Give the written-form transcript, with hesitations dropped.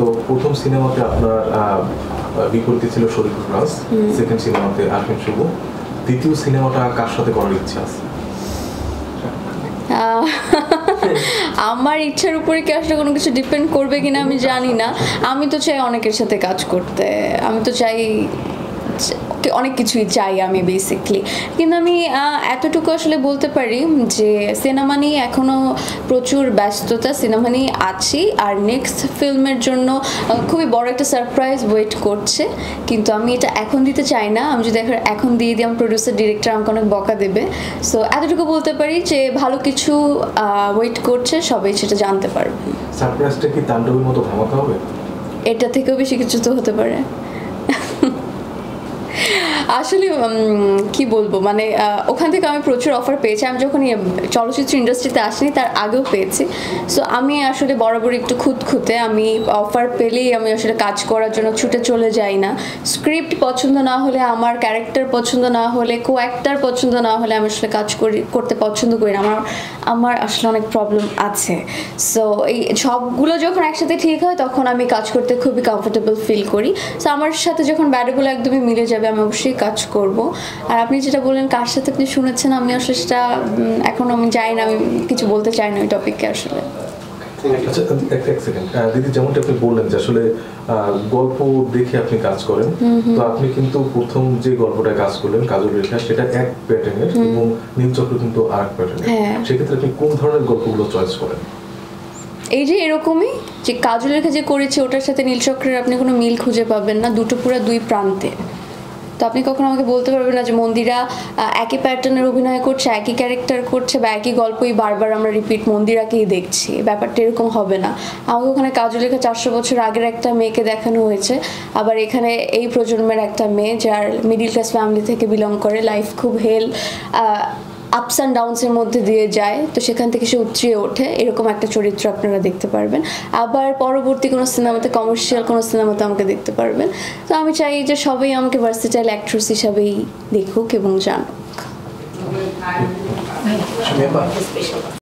তো প্রথম সিনেমাতে আপনার বিপরীতে ছিল শরীফুল রাজ, সেকেন্ড সিনেমাতে আরফিন শুভ, দ্বিতীয় সিনেমাটা কার সাথে করার ইচ্ছা আছে? আমার ইচ্ছার উপরে কি আসলে কোনো কিছু ডিপেন্ড করবে কিনা আমি জানি না। আমি তো চাই অনেকের সাথে কাজ করতে, আমি তো চাই অনেক কিছুই চাই আমি বেসিকলি, কিন্তু আমি এতটুকু আসলে বলতে পারি যে সিনেমা নিয়ে এখনও প্রচুর ব্যস্ততা, সিনেমা নিয়ে আছি। আর নেক্সট ফিল্মের জন্য খুবই বড় একটা সারপ্রাইজ ওয়েট করছে, কিন্তু আমি এটা এখন দিতে চাই না। আমি যদি এখন দিয়ে দিই আমার প্রডিউসার ডিরেক্টর আমাকে অনেক বকা দেবে। সো এতটুকু বলতে পারি যে ভালো কিছু ওয়েট করছে, সবাই সেটা জানতে পারবে। সারপ্রাইজটা কি তাণ্ডবের মতো ধামাকা হবে? এটা থেকেও বেশি কিছু তো হতে পারে। আসলে কি বলবো, মানে ওখান থেকে আমি প্রচুর অফার পেয়েছি। আমি যখন চলচ্চিত্র ইন্ডাস্ট্রিতে আসিনি তার আগেও পেয়েছি। সো আমি আসলে বরাবর একটু খুঁতখুঁতে, আমি অফার পেলেই আমি আসলে কাজ করার জন্য ছুটে চলে যাই না। স্ক্রিপ্ট পছন্দ না হলে, আমার ক্যারেক্টার পছন্দ না হলে, কো অ্যাক্টার পছন্দ না হলে আমি আসলে কাজ করতে পছন্দ করি না। আমার আসলে অনেক প্রবলেম আছে। সো এই সবগুলো যখন একসাথে ঠিক হয় তখন আমি কাজ করতে খুবই কমফোর্টেবল ফিল করি। সো আমার সাথে যখন ব্যাডগুলো একদমই মিলে যাবে আমি অবশ্যই কাজ করব। আর আপনি যেটা বললেন কার সাথে আপনি শুনেছেন, আমি আসলে সেটা এখন আমি জানি না, আমি কিছু বলতে চাই না ওই টপিকে আসলে। আচ্ছা, এক সেকেন্ড দিদি, যেমনটা আপনি বললেন যে আসলে গল্প দেখে আপনি কাজ করেন, তো আপনি কিন্তু প্রথম যে গল্পটা কাজ করলেন কাজল রেখা, সেটা এক প্যাটার্নের এবং নীলচক্র কিন্তু আর এক প্যাটার্নের। সেক্ষেত্রে আপনি কোন ধরনের গল্পগুলো চয়েস করেন? এই যে এরকমই যে কাজল রেখা যে করেছে ওটার সাথে নীলচক্রের আপনি কোনো মিল খুঁজে পাবেন না, দুটো পুরো দুই প্রান্তে। তো আপনি কখনো আমাকে বলতে পারবেন না যে মন্দিরা একই প্যাটার্নের অভিনয় করছে, একই ক্যারেক্টার করছে বা একই গল্পই বারবার আমরা রিপিট মন্দিরাকেই দেখছি, ব্যাপারটা এরকম হবে না। আমাকে ওখানে কাজল রেখা 400 বছর আগের একটা মেয়েকে দেখানো হয়েছে, আবার এখানে এই প্রজন্মের একটা মেয়ে যার মিডিল ক্লাস ফ্যামিলি থেকে বিলং করে, লাইফ খুব আপস অ্যান্ড ডাউনসের মধ্যে দিয়ে যায়, তো সেখান থেকে সে উতরিয়ে ওঠে, এরকম একটা চরিত্র আপনারা দেখতে পারবেন। আবার পরবর্তী কোনো সিনেমাতে, কমার্শিয়াল কোনো সিনেমাতে আমাকে দেখতে পারবেন। তো আমি চাই যে সবাই আমাকে ভার্সেটাইল অ্যাক্ট্রেস হিসাবেই দেখুক এবং জানুক।